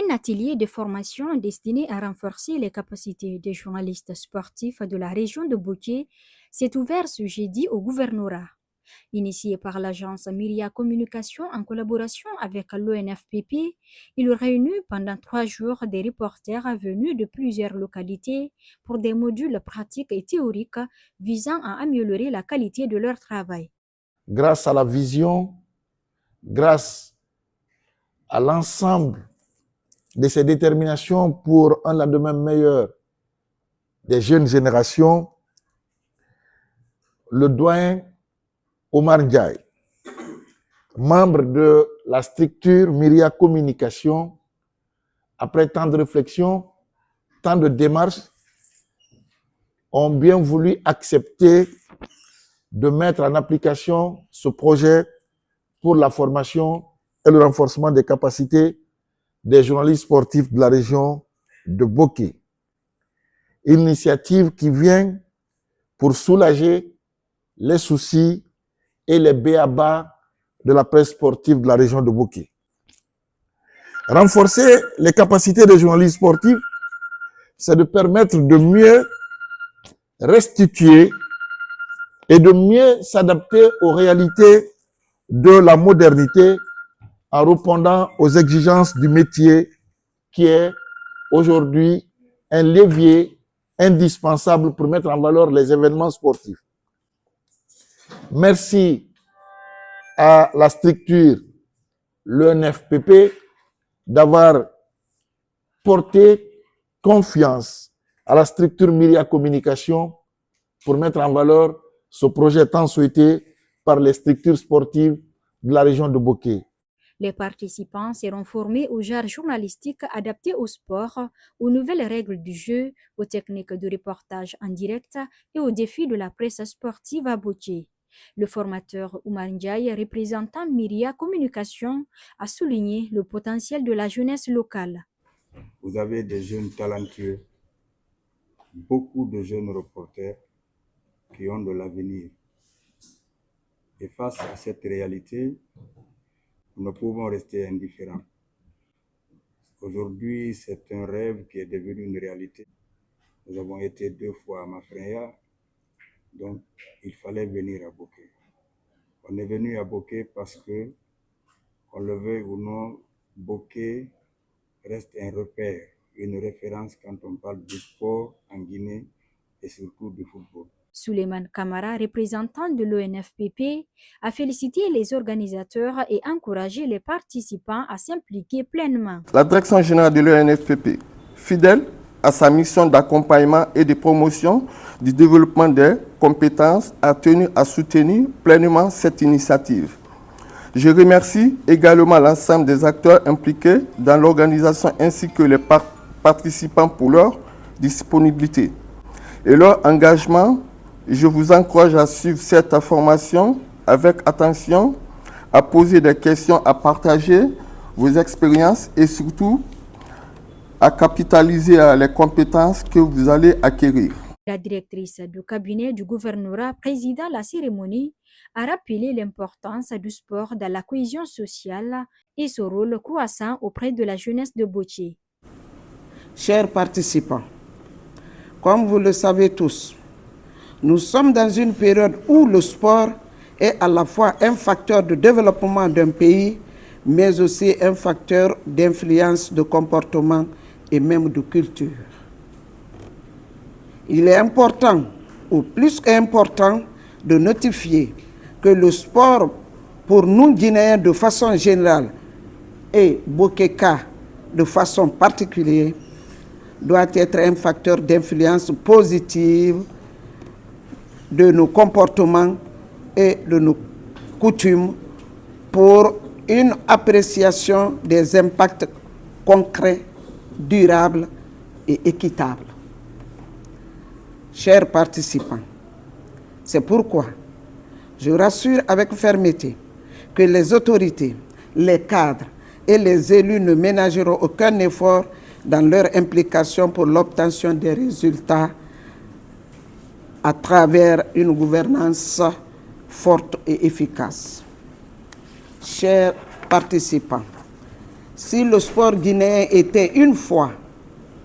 Un atelier de formation destiné à renforcer les capacités des journalistes sportifs de la région de Boké s'est ouvert ce jeudi au gouvernorat. Initié par l'agence Myria Communication en collaboration avec l'ONFPP, il réunit pendant 3 jours des reporters venus de plusieurs localités pour des modules pratiques et théoriques visant à améliorer la qualité de leur travail. Grâce à la vision, grâce à l'ensemble de ces déterminations pour un lendemain meilleur des jeunes générations, le doyen Omar Ndiaye, membre de la structure Myria Communication, après tant de réflexions, tant de démarches, ont bien voulu accepter de mettre en application ce projet pour la formation et le renforcement des capacités des journalistes sportifs de la région de Boké. Une initiative qui vient pour soulager les soucis et les b.a.-ba de la presse sportive de la région de Boké. Renforcer les capacités des journalistes sportifs, c'est de permettre de mieux restituer et de mieux s'adapter aux réalités de la modernité en répondant aux exigences du métier qui est aujourd'hui un levier indispensable pour mettre en valeur les événements sportifs. Merci à la structure, l'ONFPP, d'avoir porté confiance à la structure Myria Communication pour mettre en valeur ce projet tant souhaité par les structures sportives de la région de Boké. Les participants seront formés aux genres journalistiques adaptés au sport, aux nouvelles règles du jeu, aux techniques de reportage en direct et aux défis de la presse sportive à Boké. Le formateur Oumar Ndiaye, représentant Myria Communication, a souligné le potentiel de la jeunesse locale. Vous avez des jeunes talentueux, beaucoup de jeunes reporters qui ont de l'avenir. Et face à cette réalité, nous ne pouvons rester indifférents. Aujourd'hui, c'est un rêve qui est devenu une réalité. Nous avons été 2 fois à Mafraya, donc il fallait venir à Boké. On est venu à Boké parce que, qu'on le veuille ou non, Boké reste un repère, une référence quand on parle du sport en Guinée et surtout du football. Souleymane Kamara, représentant de l'ONFPP, a félicité les organisateurs et encouragé les participants à s'impliquer pleinement. La direction générale de l'ONFPP, fidèle à sa mission d'accompagnement et de promotion du développement des compétences, a tenu à soutenir pleinement cette initiative. Je remercie également l'ensemble des acteurs impliqués dans l'organisation ainsi que les participants pour leur disponibilité et leur engagement. Je vous encourage à suivre cette formation avec attention, à poser des questions, à partager vos expériences et surtout à capitaliser les compétences que vous allez acquérir. La directrice du cabinet du gouvernorat présidant la cérémonie a rappelé l'importance du sport dans la cohésion sociale et son rôle croissant auprès de la jeunesse de Boké. Chers participants, comme vous le savez tous, nous sommes dans une période où le sport est à la fois un facteur de développement d'un pays, mais aussi un facteur d'influence de comportement et même de culture. Il est important, ou plus qu'important, de notifier que le sport, pour nous Guinéens de façon générale et Bokéka de façon particulière, doit être un facteur d'influence positive de nos comportements et de nos coutumes pour une appréciation des impacts concrets, durables et équitables. Chers participants, c'est pourquoi je rassure avec fermeté que les autorités, les cadres et les élus ne ménageront aucun effort dans leur implication pour l'obtention des résultats à travers une gouvernance forte et efficace. Chers participants, Si le sport guinéen était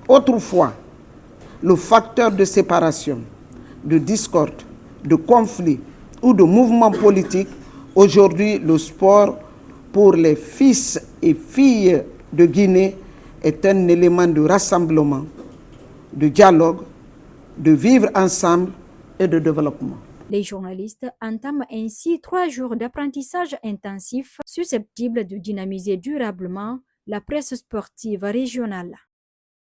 autrefois, le facteur de séparation, de discorde, de conflit ou de mouvement politique, aujourd'hui le sport pour les fils et filles de Guinée est un élément de rassemblement, de dialogue, de vivre ensemble et de développement. Les journalistes entament ainsi 3 jours d'apprentissage intensif susceptibles de dynamiser durablement la presse sportive régionale.